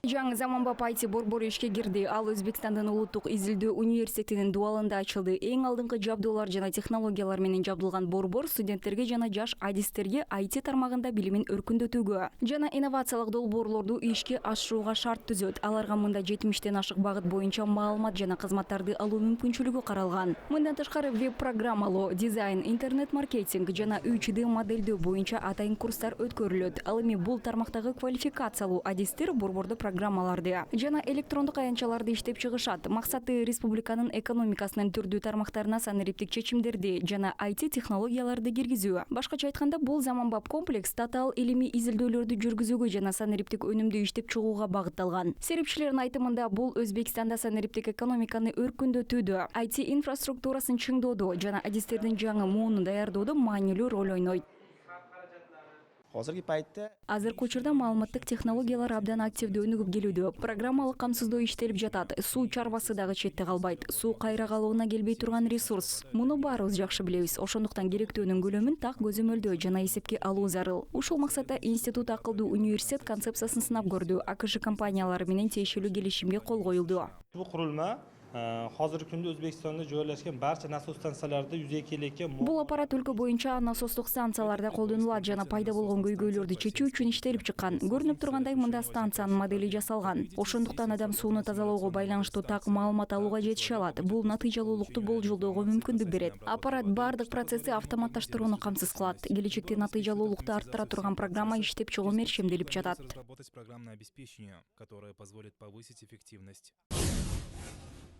Жаңы заманбап IT борбору ишке кирди. Ал Өзбекстандын Улуттук изилдөө университетинин дуалында ачылды. Эң алдыңкы жабдуулар жана технологиялар менен жабдылган борбор студенттерге жана жаш адистерге IT тармагында билимин өркүндөтүүгө жана инновациялык долбоорлорду ишке ашырууга шарт түзөт. Аларга мында 70тен ашык багыт боюнча маалымат жана кызматтарды алуу мүмкүнчүлүгү каралган. Мындан тышкары веб-программалоо, дизайн, интернет-маркетинг жана 3D моделдөө боюнча атайын курстар өткөрүлөт. Ал эми бул тармактагы квалификациялуу адистер борбордо программаларды жана электрондук аянтчаларды иштеп чыгышат. Максаты республиканын экономикасынын түрдүү тармактарына санариптик чечимдерди жана IT технологияларды киргизүү. Башкача айтканда, бул заманбап комплекс татаал илимий изилдөөлөрдү жүргүзүүгө жана санариптик өнүмдү иштеп чыгууга багытталган. Серепчилердин айтымында, бул Өзбекстанда санариптик экономиканы өркүндөтүүдө, IT инфраструктурасын чыңдоодо жана адистердин жаңы муунун даярдоодо маанилүү роль ойнойт. Азыркы учурда маалыматтык технологиялар абдан активдүү өнүгүп келүүдө. Программалык камсыздоо иштелип жатат. Суу чарбасы дагы четте калбайт. Суу кайра калыбына келбей турган ресурс. Муну баарыбыз жакшы билебиз. Ошондуктан керектөөнүн көлөмүн так көзөмөлдөө жана эсепке алуу зарыл. Ушул максатта институт акылдуу университет концепциясын сынап көрдү. АКШ компаниялары менен тиешелүү келишимге кол коюлду. Бул курулма hozirgi kunda O'zbekistonda joylashgan barcha nasos станцияларда yuzaga kelayotgan бул аппарат өлкө боюнча насостук станцияларда колдонулат жана пайда болгон көйгөйлөрдү чечүү үчүн иштелип чыккан. Көрүнүп тургандай, мында станциянын модели жасалган. Ошондуктан адам сууну тазалоого байланыштуу так маалымат алууга жетише алат. Бул натыйжалуулукту болжолдоого мүмкүндүк берет. Аппарат бардык процессти автоматташтырууну камсыз кылат. Келечекте натыйжалуулукту арттыра турган программа иштеп чыгуу мерчемделип жатат. Разработать программное обеспечение, которое позволит повысить эффективность.